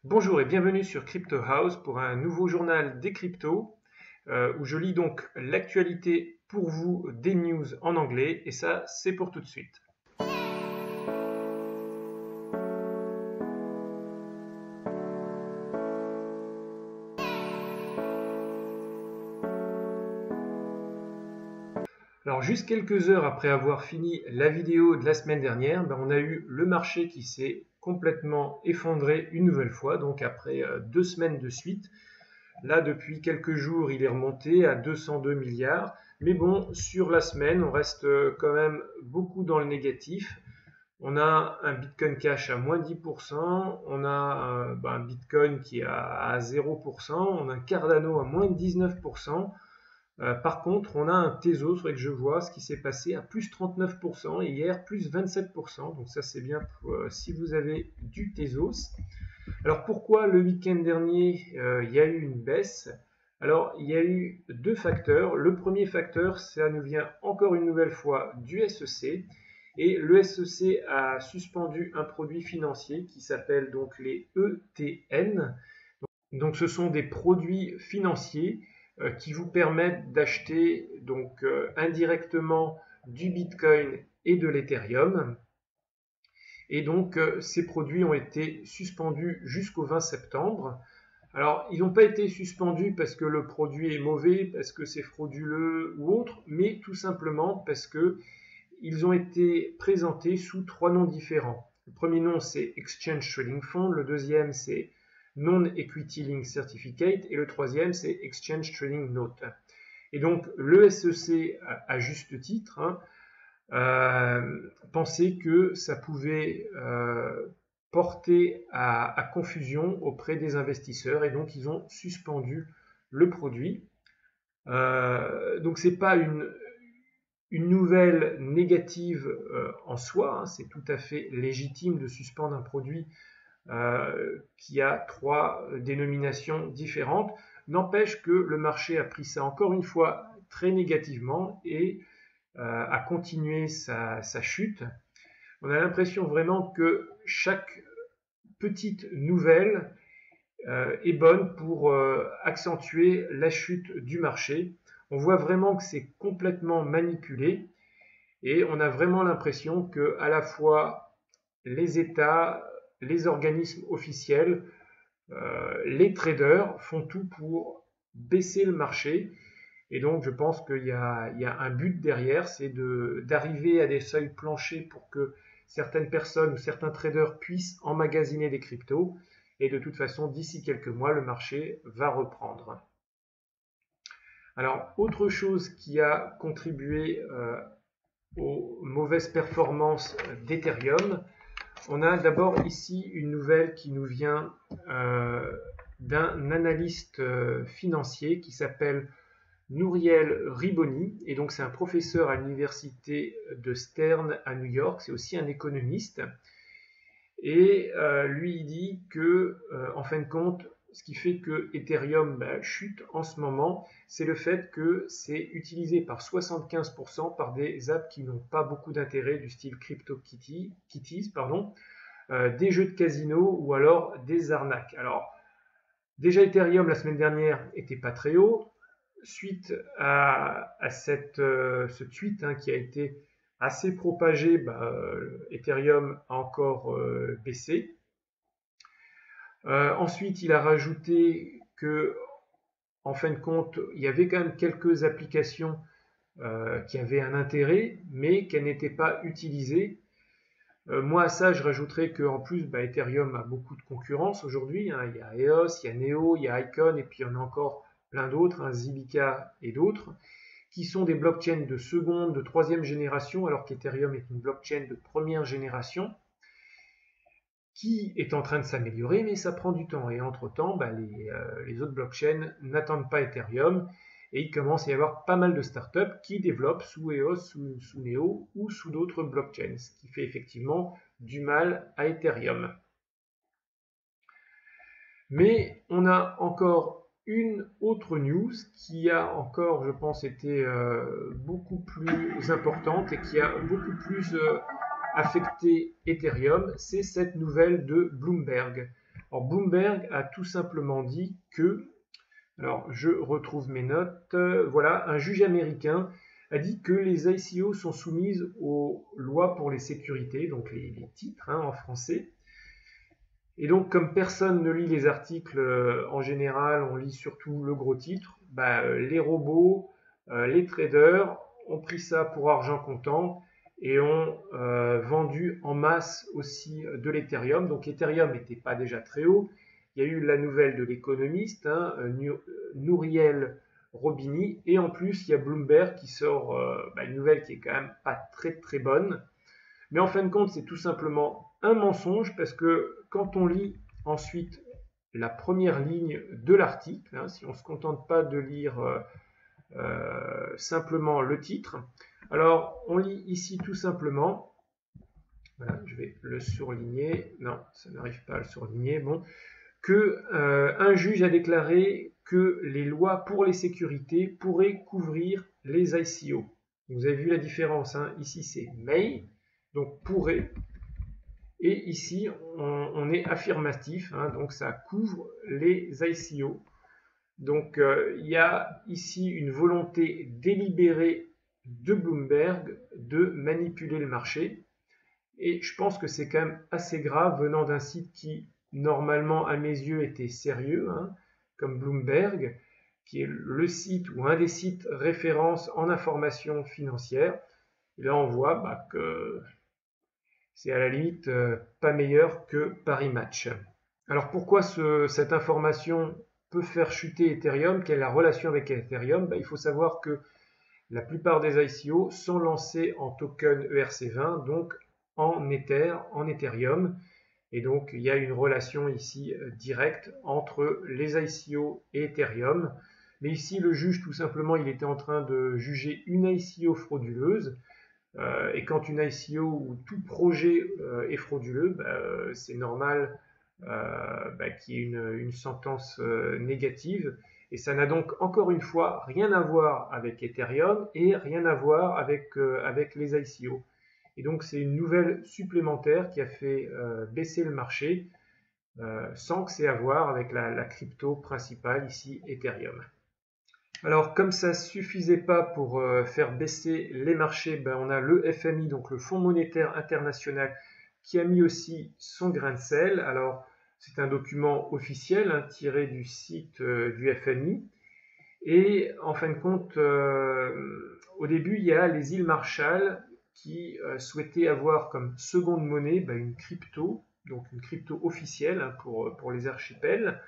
Bonjour et bienvenue sur Crypto House pour un nouveau journal des cryptos où je lis donc l'actualité pour vous des news en anglais et ça c'est pour tout de suite. Alors juste quelques heures après avoir fini la vidéo de la semaine dernière, on a eu le marché qui s'est complètement effondré une nouvelle fois, donc après 2 semaines de suite. Là, depuis quelques jours, il est remonté à 202 milliards. Mais bon, sur la semaine, on reste quand même beaucoup dans le négatif. On a un Bitcoin Cash à moins 10%, on a un Bitcoin qui est à 0%, on a un Cardano à moins 19%. Par contre, on a un Tezos, c'est vrai que je vois ce qui s'est passé à plus 39% et hier plus 27%. Donc ça c'est bien pour, si vous avez du Tezos. Alors pourquoi le week-end dernier il y a eu une baisse? Alors il y a eu deux facteurs. Le premier facteur, ça nous vient encore une nouvelle fois du SEC. Et le SEC a suspendu un produit financier qui s'appelle donc les ETN. Donc ce sont des produits financiers qui vous permettent d'acheter donc indirectement du Bitcoin et de l'Ethereum. Et donc ces produits ont été suspendus jusqu'au 20 septembre. Alors ils n'ont pas été suspendus parce que le produit est mauvais, parce que c'est frauduleux ou autre, mais tout simplement parce que ils ont été présentés sous trois noms différents. Le premier nom c'est Exchange Trading Fund, le deuxième c'est Non-Equity Link Certificate et le troisième c'est Exchange Trading Note. Et donc le SEC, à juste titre, pensait que ça pouvait porter à confusion auprès des investisseurs et donc ils ont suspendu le produit. Donc c'est pas une nouvelle négative en soi, c'est tout à fait légitime de suspendre un produit qui a trois dénominations différentes. N'empêche que le marché a pris ça encore une fois très négativement et a continué sa chute. On a l'impression vraiment que chaque petite nouvelle est bonne pour accentuer la chute du marché. On voit vraiment que c'est complètement manipulé et on a vraiment l'impression que à la fois les États, les organismes officiels, les traders font tout pour baisser le marché. Et donc je pense qu'il y a un but derrière, c'est d'arriver à des seuils planchers pour que certaines personnes ou certains traders puissent emmagasiner des cryptos. Et de toute façon, d'ici quelques mois, le marché va reprendre. Alors, autre chose qui a contribué aux mauvaises performances d'Ethereum, on a d'abord ici une nouvelle qui nous vient d'un analyste financier qui s'appelle Nouriel Riboni, et donc c'est un professeur à l'université de Stern à New York, c'est aussi un économiste, et lui il dit que en fin de compte, ce qui fait que Ethereum chute en ce moment, c'est le fait que c'est utilisé par 75% par des apps qui n'ont pas beaucoup d'intérêt, du style CryptoKitties, des jeux de casino ou alors des arnaques. Alors, déjà Ethereum la semaine dernière était pas très haut, suite à ce tweet qui a été assez propagé, Ethereum a encore baissé. Ensuite, il a rajouté que, en fin de compte, il y avait quand même quelques applications qui avaient un intérêt, mais qu'elles n'étaient pas utilisées. Moi, à ça, je rajouterais qu'en plus, Ethereum a beaucoup de concurrence aujourd'hui. Il y a EOS, il y a Neo, il y a Icon, et puis il y en a encore plein d'autres, Zilliqa et d'autres, qui sont des blockchains de seconde, de troisième génération, alors qu'Ethereum est une blockchain de première génération, qui est en train de s'améliorer, mais ça prend du temps. Et entre-temps, les autres blockchains n'attendent pas Ethereum, et il commence à y avoir pas mal de startups qui développent sous EOS, sous Neo ou sous d'autres blockchains, ce qui fait effectivement du mal à Ethereum. Mais on a encore une autre news qui a encore, je pense, été beaucoup plus importante et qui a beaucoup plus affecté Ethereum, c'est cette nouvelle de Bloomberg. Alors Bloomberg a tout simplement dit que, alors je retrouve mes notes, voilà, un juge américain a dit que les ICO sont soumises aux lois pour les sécurités, donc les titres en français. Et donc, comme personne ne lit les articles en général, on lit surtout le gros titre, les robots, les traders ont pris ça pour argent comptant et ont vendu en masse aussi de l'Ethereum. Donc Ethereum n'était pas déjà très haut. Il y a eu la nouvelle de l'économiste, Nouriel Robini, et en plus il y a Bloomberg qui sort une nouvelle qui est quand même pas très très bonne. Mais en fin de compte, c'est tout simplement un mensonge parce que quand on lit ensuite la première ligne de l'article, si on ne se contente pas de lire simplement le titre, alors on lit ici tout simplement, voilà, je vais le surligner, non, ça n'arrive pas à le surligner, bon, que un juge a déclaré que les lois pour les sécurités pourraient couvrir les ICO. Vous avez vu la différence, ici c'est may, donc pourrait, et ici on est affirmatif, donc ça couvre les ICO. Donc il y a ici une volonté délibérée de Bloomberg de manipuler le marché, et je pense que c'est quand même assez grave venant d'un site qui normalement à mes yeux était sérieux, comme Bloomberg, qui est le site ou un des sites référence en information financière. Et là on voit que c'est à la limite pas meilleur que Paris Match. Alors pourquoi cette information peut faire chuter Ethereum? Quelle est la relation avec Ethereum? Il faut savoir que la plupart des ICO sont lancés en token ERC20, donc en Ether, en Ethereum. Et donc il y a une relation ici directe entre les ICO et Ethereum. Mais ici le juge tout simplement il était en train de juger une ICO frauduleuse. Et quand une ICO ou tout projet est frauduleux, c'est normal qu'il y ait une sentence négative. Et ça n'a donc encore une fois rien à voir avec Ethereum et rien à voir avec les ICO. Et donc c'est une nouvelle supplémentaire qui a fait baisser le marché sans que c'est à voir avec la crypto principale ici, Ethereum. Alors, comme ça ne suffisait pas pour faire baisser les marchés, on a le FMI, donc le Fonds monétaire international, qui a mis aussi son grain de sel. Alors, c'est un document officiel tiré du site du FMI. Et en fin de compte, au début, il y a les îles Marshall qui souhaitaient avoir comme seconde monnaie une crypto, donc une crypto officielle pour les archipels.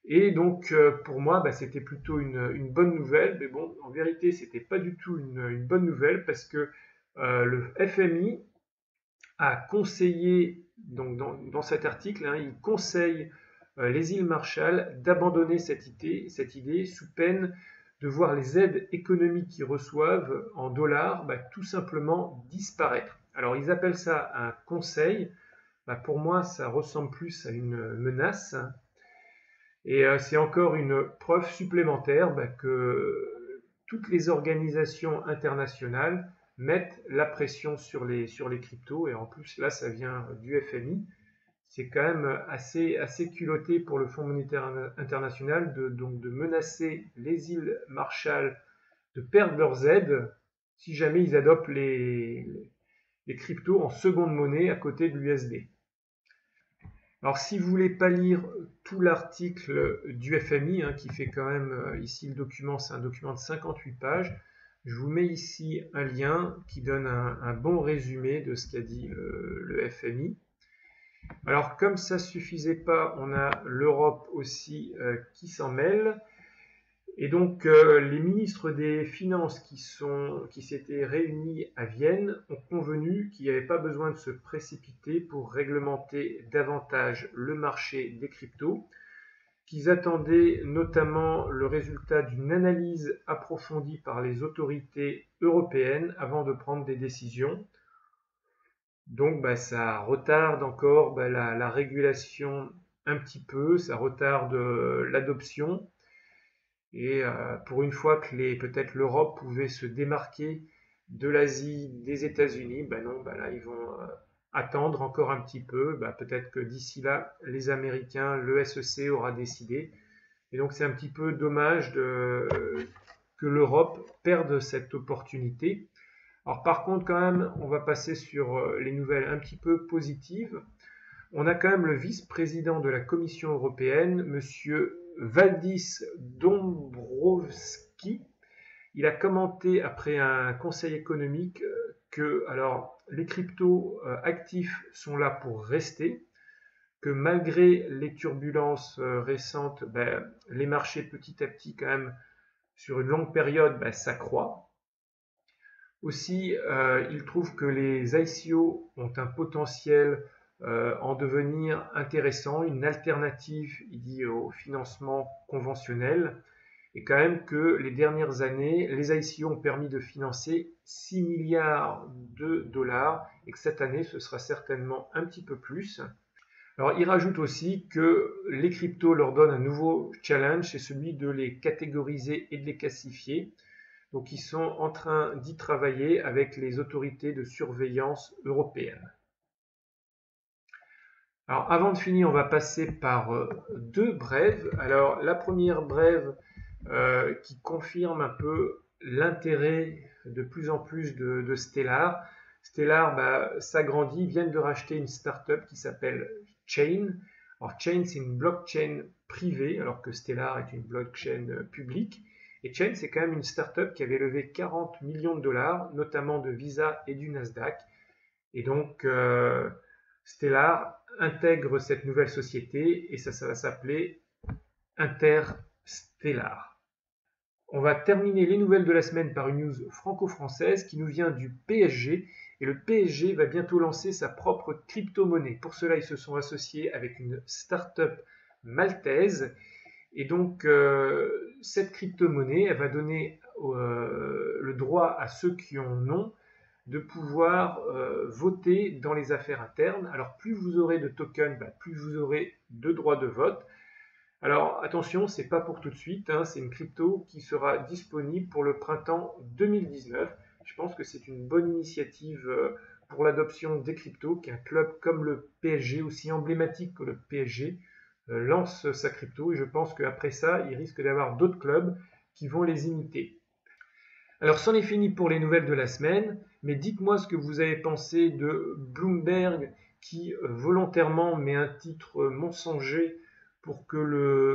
Et donc pour moi c'était plutôt une bonne nouvelle, mais bon en vérité c'était pas du tout une bonne nouvelle parce que le FMI a conseillé, donc dans cet article, il conseille les îles Marshall d'abandonner cette idée sous peine de voir les aides économiques qu'ils reçoivent en dollars tout simplement disparaître. Alors ils appellent ça un conseil, pour moi ça ressemble plus à une menace. Et c'est encore une preuve supplémentaire que toutes les organisations internationales mettent la pression sur les cryptos. Et en plus, là, ça vient du FMI. C'est quand même assez culotté pour le Fonds monétaire international de menacer les îles Marshall de perdre leurs aides si jamais ils adoptent les cryptos en seconde monnaie à côté de l'USD. Alors si vous voulez pas lire tout l'article du FMI, qui fait quand même, ici le document, c'est un document de 58 pages, je vous mets ici un lien qui donne un bon résumé de ce qu'a dit le FMI. Alors comme ça ne suffisait pas, on a l'Europe aussi qui s'en mêle. Et donc les ministres des Finances qui s'étaient réunis à Vienne ont convenu qu'il n'y avait pas besoin de se précipiter pour réglementer davantage le marché des cryptos, qu'ils attendaient notamment le résultat d'une analyse approfondie par les autorités européennes avant de prendre des décisions. Donc ça retarde encore la régulation un petit peu, ça retarde l'adoption. Et pour une fois que peut-être l'Europe pouvait se démarquer de l'Asie, des États-Unis, non, là ils vont attendre encore un petit peu. Peut-être que d'ici là, les Américains, le SEC aura décidé. Et donc c'est un petit peu dommage que l'Europe perde cette opportunité. Alors par contre, quand même, on va passer sur les nouvelles un petit peu positives. On a quand même le vice-président de la Commission européenne, monsieur Valdis Dombrovskis. Il a commenté après un conseil économique que les cryptos actifs sont là pour rester, que malgré les turbulences récentes, les marchés petit à petit quand même sur une longue période s'accroît. Aussi, il trouve que les ICO ont un potentiel en devenir intéressant, une alternative, il dit, au financement conventionnel, et quand même que les dernières années, les ICO ont permis de financer 6 milliards de dollars, et que cette année, ce sera certainement un petit peu plus. Alors, il rajoute aussi que les cryptos leur donnent un nouveau challenge, c'est celui de les catégoriser et de les classifier. Donc, ils sont en train d'y travailler avec les autorités de surveillance européennes. Alors, avant de finir, on va passer par deux brèves. Alors, la première brève qui confirme un peu l'intérêt de plus en plus de Stellar. Stellar s'agrandit, viennent de racheter une startup qui s'appelle Chain. Alors, Chain, c'est une blockchain privée, alors que Stellar est une blockchain publique. Et Chain, c'est quand même une startup qui avait levé 40 millions de dollars, notamment de Visa et du Nasdaq. Et donc, Stellar intègre cette nouvelle société et ça va s'appeler Interstellar. On va terminer les nouvelles de la semaine par une news franco-française qui nous vient du PSG. Et le PSG va bientôt lancer sa propre crypto-monnaie. Pour cela, ils se sont associés avec une start-up maltaise. Et donc, cette crypto-monnaie, elle va donner le droit à ceux qui en ont de pouvoir voter dans les affaires internes. Alors, plus vous aurez de tokens, plus vous aurez de droits de vote. Alors, attention, c'est pas pour tout de suite, hein, c'est une crypto qui sera disponible pour le printemps 2019. Je pense que c'est une bonne initiative pour l'adoption des cryptos, qu'un club comme le PSG, aussi emblématique que le PSG, lance sa crypto, et je pense qu'après ça, il risque d'avoir d'autres clubs qui vont les imiter. Alors, c'en est fini pour les nouvelles de la semaine, mais dites-moi ce que vous avez pensé de Bloomberg qui volontairement met un titre mensonger pour que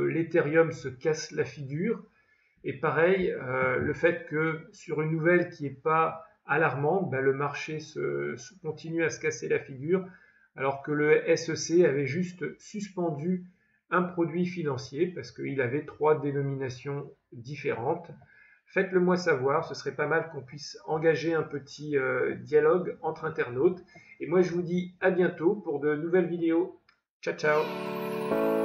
l'Ethereum se casse la figure. Et pareil, le fait que sur une nouvelle qui n'est pas alarmante, le marché continue à se casser la figure, alors que le SEC avait juste suspendu un produit financier parce qu'il avait 3 dénominations différentes. Faites-le moi savoir, ce serait pas mal qu'on puisse engager un petit dialogue entre internautes. Et moi je vous dis à bientôt pour de nouvelles vidéos. Ciao ciao!